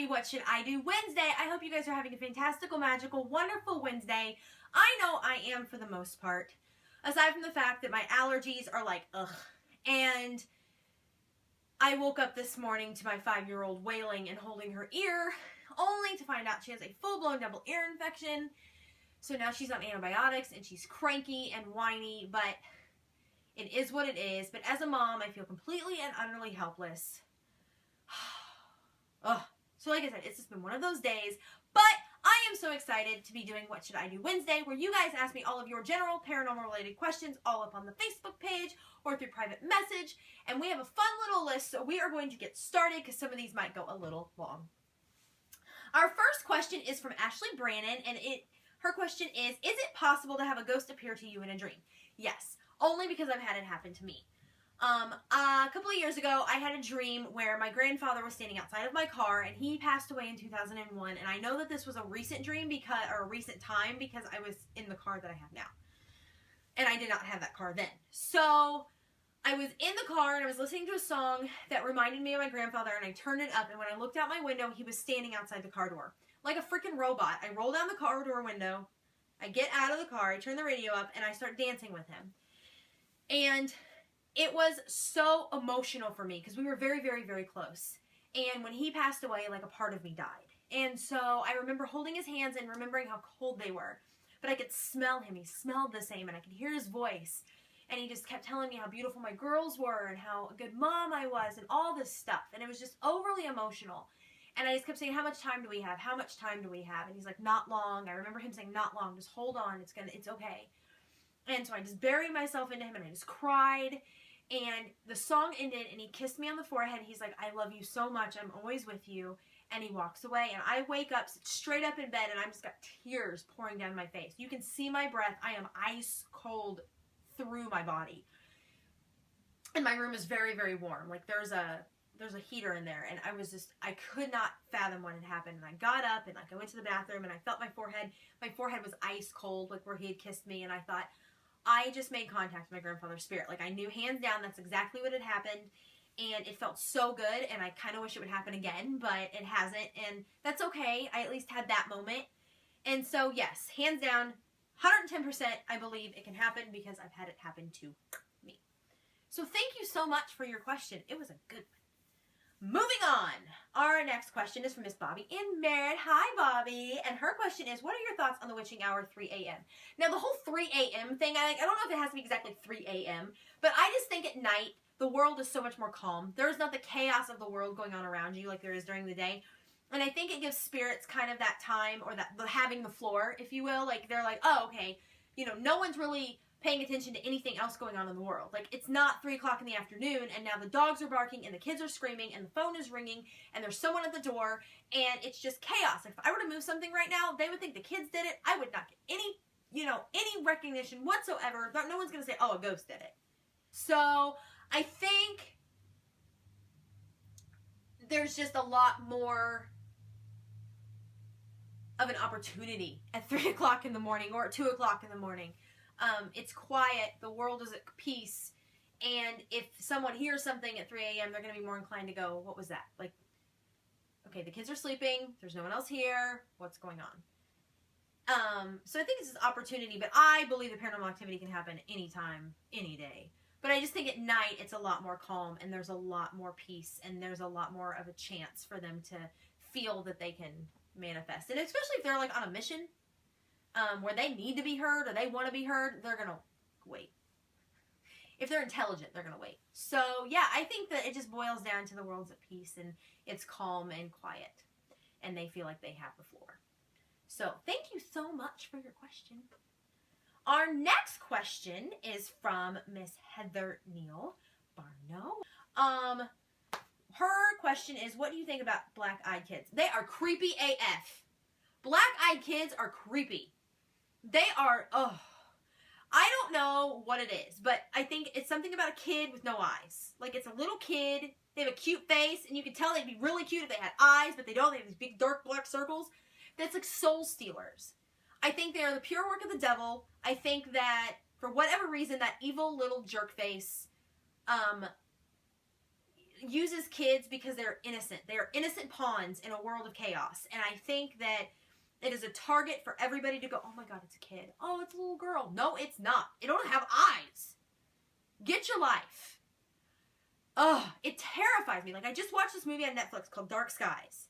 Happy What Should I Do Wednesday. I hope you guys are having a fantastical, magical, wonderful Wednesday. I know I am for the most part. Aside from the fact that my allergies are like, ugh. And I woke up this morning to my 5-year-old wailing and holding her ear, only to find out she has a full-blown double ear infection. So now she's on antibiotics and she's cranky and whiny, but it is what it is. But as a mom, I feel completely and utterly helpless. Ugh. So like I said, it's just been one of those days, but I am so excited to be doing What Should I Do Wednesday, where you guys ask me all of your general paranormal related questions all up on the Facebook page or through private message, and we have a fun little list, so we are going to get started because some of these might go a little long. Our first question is from Ashley Brannon, and her question is it possible to have a ghost appear to you in a dream? Yes, only because I've had it happen to me. A couple of years ago, I had a dream where my grandfather was standing outside of my car, and he passed away in 2001, and I know that this was a recent dream or a recent time because I was in the car that I have now, and I did not have that car then. So I was in the car, and I was listening to a song that reminded me of my grandfather, and I turned it up, and when I looked out my window, he was standing outside the car door. Like a freaking robot. I roll down the car door window, I get out of the car, I turn the radio up, and I start dancing with him. And it was so emotional for me because we were very, very, very close. And when he passed away, like a part of me died. And so I remember holding his hands and remembering how cold they were. But I could smell him. He smelled the same, and I could hear his voice. And he just kept telling me how beautiful my girls were and how a good mom I was and all this stuff. And it was just overly emotional. And I just kept saying, how much time do we have? How much time do we have? And he's like, not long. I remember him saying, not long. Just hold on. It's okay. And so I just buried myself into him, and I just cried. And the song ended, and he kissed me on the forehead. He's like, I love you so much. I'm always with you. And he walks away. And I wake up, sit straight up in bed, and I've just got tears pouring down my face. You can see my breath. I am ice cold through my body. And my room is very, very warm. Like, there's a heater in there. And I could not fathom what had happened. And I got up, and I went to the bathroom, and I felt my forehead. My forehead was ice cold, like where he had kissed me. And I thought, I just made contact with my grandfather's spirit. Like, I knew hands down that's exactly what had happened, and it felt so good, and I kind of wish it would happen again, but it hasn't, and that's okay. I at least had that moment. And so, yes, hands down, 110% I believe it can happen because I've had it happen to me. So thank you so much for your question. It was a good one. Moving on, our next question is from Miss Bobby in Merritt. Hi, Bobby. And her question is, what are your thoughts on the witching hour 3 a.m.? Now, the whole 3 a.m. thing, I don't know if it has to be exactly 3 a.m., but I just think at night, the world is so much more calm. There's not the chaos of the world going on around you like there is during the day. And I think it gives spirits kind of that time, or that having the floor, if you will. Like, they're like, oh, okay, no one's really paying attention to anything else going on in the world. Like, it's not 3 o'clock in the afternoon, and now the dogs are barking, and the kids are screaming, and the phone is ringing, and there's someone at the door, and it's just chaos. If I were to move something right now, they would think the kids did it. I would not get any recognition whatsoever. No one's going to say, oh, a ghost did it. So I think there's just a lot more of an opportunity at 3 o'clock in the morning or at 2 o'clock in the morning. It's quiet, the world is at peace, and if someone hears something at 3 a.m., they're going to be more inclined to go, what was that? Like, okay, the kids are sleeping, there's no one else here, what's going on? So I think it's an opportunity, but I believe the paranormal activity can happen anytime, any day. But I just think at night it's a lot more calm, and there's a lot more peace, and there's a lot more of a chance for them to feel that they can manifest. And especially if they're like on a mission, where they need to be heard or they want to be heard, they're going to wait. If they're intelligent, they're going to wait. So, yeah, I think that it just boils down to the world's at peace and it's calm and quiet. And they feel like they have the floor. So, thank you so much for your question. Our next question is from Miss Heather Neal Barno. Her question is, what do you think about black-eyed kids? They are creepy AF. Black-eyed kids are creepy. They are, I don't know what it is, but I think it's something about a kid with no eyes. Like, it's a little kid, they have a cute face, and you can tell they'd be really cute if they had eyes, but they don't. They have these big, dark, black circles. That's like soul stealers. I think they are the pure work of the devil. I think that, for whatever reason, that evil little jerk face, uses kids because they're innocent. They are innocent pawns in a world of chaos. And I think that it is a target for everybody to go, oh my God, it's a kid. Oh, it's a little girl. No, it's not. It don't have eyes. Get your life. Ugh, it terrifies me. Like, I just watched this movie on Netflix called Dark Skies.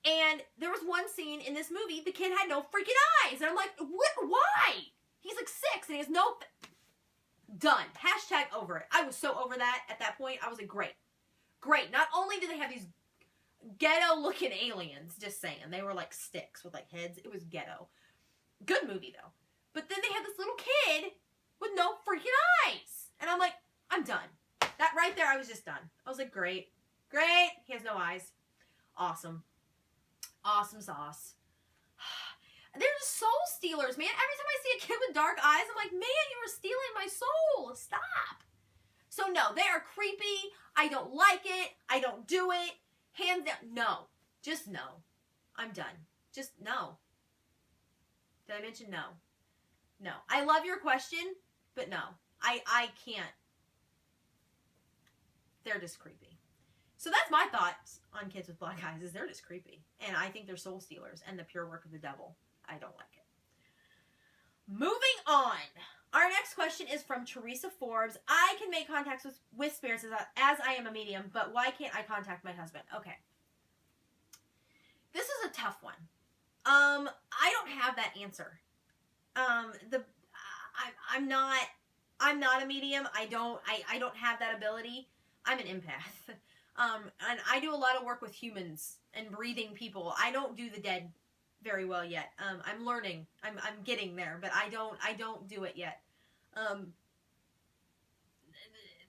And there was one scene in this movie, the kid had no freaking eyes. And I'm like, what? Why? He's like 6 and he has no... Done. Hashtag over it. I was so over that at that point. I was like, great. Great. Not only do they have these ghetto-looking aliens, just saying. They were like sticks with like heads. It was ghetto. Good movie, though. But then they had this little kid with no freaking eyes. And I'm like, I'm done. That right there, I was just done. I was like, great. Great. He has no eyes. Awesome. Awesome sauce. They're just soul stealers, man. Every time I see a kid with dark eyes, I'm like, man, you were stealing my soul. Stop. So no, they are creepy. I don't like it. I don't do it. Hands down. No. Just no. I'm done. Just no. Did I mention no? No. I love your question, but no. I can't. They're just creepy. So that's my thoughts on kids with black eyes, is they're just creepy. And I think they're soul stealers and the pure work of the devil. I don't like it. Moving on. Our next question is from Teresa Forbes. I can make contacts with spirits as I am a medium, but why can't I contact my husband? Okay. This is a tough one. I don't have that answer. I'm not a medium. I don't have that ability. I'm an empath. And I do a lot of work with humans and breathing people. I don't do the dead very well yet. I'm learning. I'm getting there, but I don't do it yet.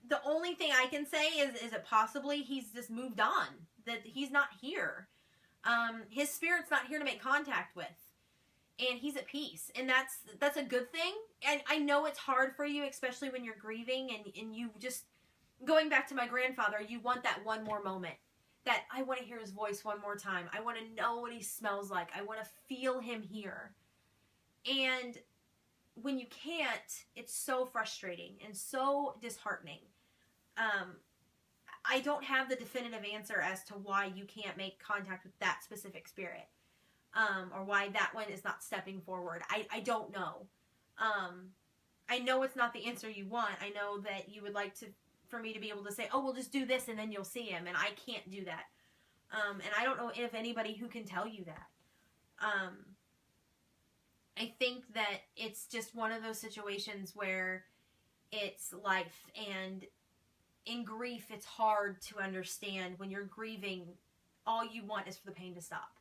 The only thing I can say is that possibly he's just moved on. That he's not here. His spirit's not here to make contact with. And he's at peace. And that's a good thing. And I know it's hard for you, especially when you're grieving and you just, going back to my grandfather, you want that one more moment. That I want to hear his voice one more time. I want to know what he smells like. I want to feel him here. And when you can't, it's so frustrating and so disheartening. I don't have the definitive answer as to why you can't make contact with that specific spirit. Or why that one is not stepping forward. I don't know. I know it's not the answer you want. I know that you would like for me to be able to say, oh, we'll just do this and then you'll see him. And I can't do that. And I don't know if anybody who can tell you that. I think that it's just one of those situations where it's life, and in grief, it's hard to understand. When you're grieving, all you want is for the pain to stop.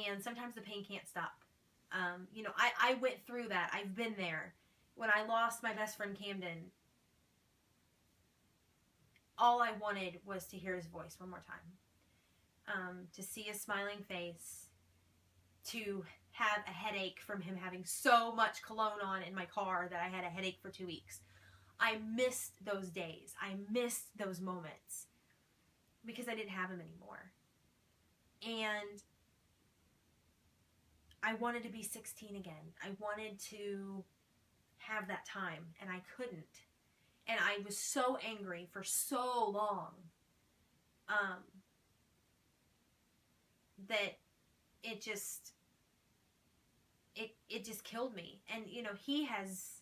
And sometimes the pain can't stop. You know, I went through that. I've been there. When I lost my best friend Camden, all I wanted was to hear his voice one more time. To see his smiling face. To have a headache from him having so much cologne on in my car that I had a headache for 2 weeks. I missed those days. I missed those moments. Because I didn't have him anymore. And I wanted to be 16 again. I wanted to have that time, and I couldn't. And I was so angry for so long that it just killed me. And, you know, he has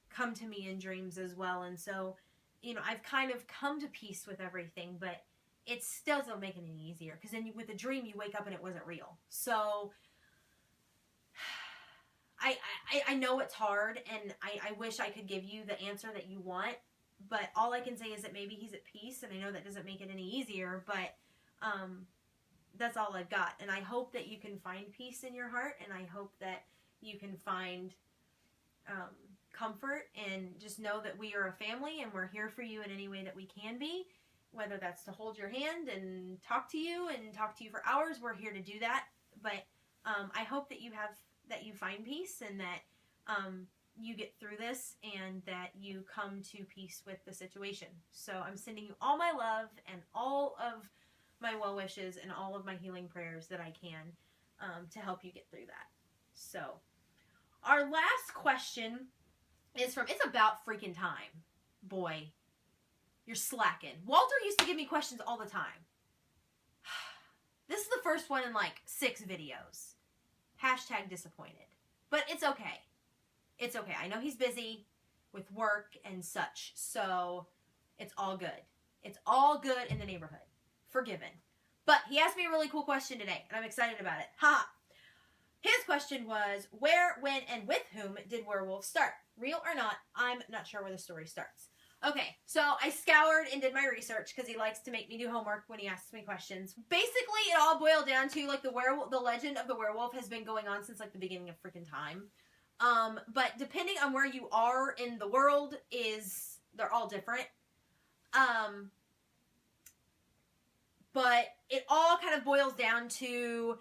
come to me in dreams as well. And so, you know, I've kind of come to peace with everything, but it still doesn't make it any easier. Because then with a dream, you wake up and it wasn't real. So I know it's hard, and I wish I could give you the answer that you want, but all I can say is that maybe he's at peace, and I know that doesn't make it any easier, but that's all I've got. And I hope that you can find peace in your heart, and I hope that you can find comfort, and just know that we are a family, and we're here for you in any way that we can be, whether that's to hold your hand and talk to you for hours. We're here to do that, but I hope that you find peace, and that you get through this, and that you come to peace with the situation. So I'm sending you all my love and all of my well wishes and all of my healing prayers that I can to help you get through that. So our last question is it's about freaking time. Boy, You're slacking. Walter used to give me questions all the time. This is the first one in like 6 videos. Hashtag disappointed. But it's okay. It's okay. I know he's busy with work and such, so it's all good. It's all good in the neighborhood. Forgiven. But he asked me a really cool question today, and I'm excited about it. Ha! His question was, where, when, and with whom did werewolves start? Real or not, I'm not sure where the story starts. Okay, so I scoured and did my research because he likes to make me do homework when he asks me questions. Basically, it all boiled down to, like, the legend of the werewolf has been going on since, like, the beginning of freaking time. But depending on where you are in the world they're all different. But it all kind of boils down to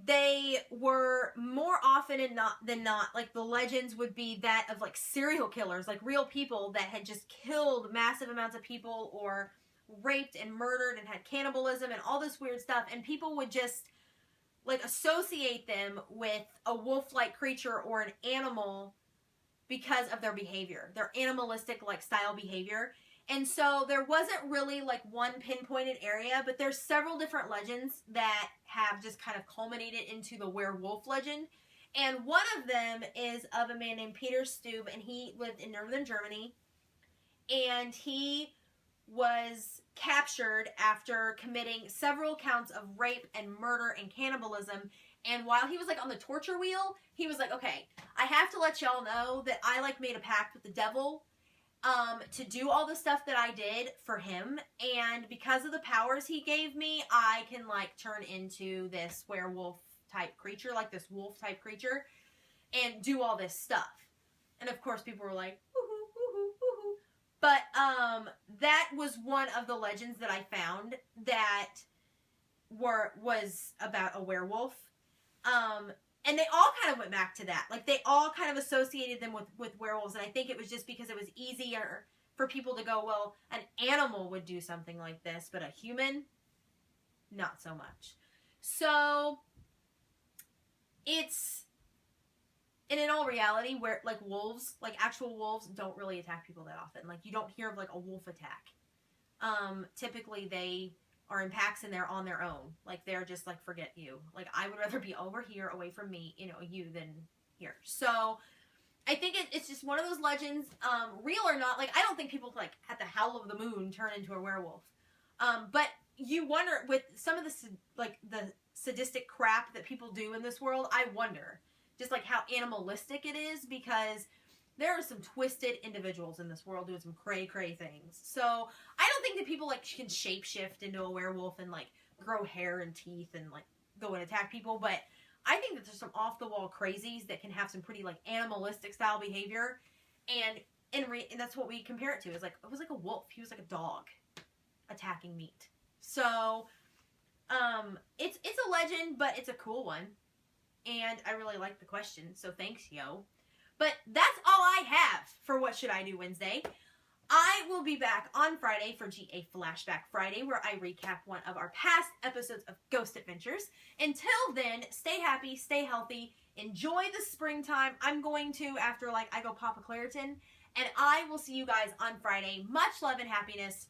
they were more often than not, like the legends would be that of like serial killers, like real people that had just killed massive amounts of people or raped and murdered and had cannibalism and all this weird stuff. And people would just like associate them with a wolf-like creature or an animal because of their behavior, their animalistic like style behavior. And so there wasn't really like one pinpointed area, but there's several different legends that have just kind of culminated into the werewolf legend. And one of them is of a man named Peter Stube, and he lived in northern Germany. And he was captured after committing several counts of rape and murder and cannibalism. And while he was like on the torture wheel, he was like, okay, I have to let y'all know that I like made a pact with the devil to do all the stuff that I did for him, and because of the powers he gave me, I can like turn into this werewolf type creature, like this wolf type creature, and do all this stuff. And of course people were like, woohoo, woohoo, woohoo. But that was one of the legends that I found that was about a werewolf. And they all kind of went back to that. Like, they all kind of associated them with werewolves. And I think it was just because it was easier for people to go, well, an animal would do something like this, but a human, not so much. So, and in all reality, where, like, wolves, like, actual wolves don't really attack people that often. Like, you don't hear of, like, a wolf attack. Typically, they are in packs and they're on their own. Like, they're just like, forget you. Like, I would rather be over here away from me, you than here. So I think it's just one of those legends, real or not. Like, I don't think people like at the howl of the moon turn into a werewolf. But you wonder with some of the sadistic crap that people do in this world, I wonder just like how animalistic it is, because there are some twisted individuals in this world doing some cray things. So I don't think that people like can shapeshift into a werewolf and like grow hair and teeth and like go and attack people. But I think that there's some off the wall crazies that can have some pretty like animalistic style behavior. And that's what we compare it to. Is like, it was like a wolf. He was like a dog attacking meat. So it's a legend, but it's a cool one. And I really like the question. So thanks, yo. But that's all I have for What Should I Do Wednesday. I will be back on Friday for GA Flashback Friday, where I recap one of our past episodes of Ghost Adventures. Until then, stay happy, stay healthy, enjoy the springtime. I'm going to, after I go pop a Claritin. And I will see you guys on Friday. Much love and happiness.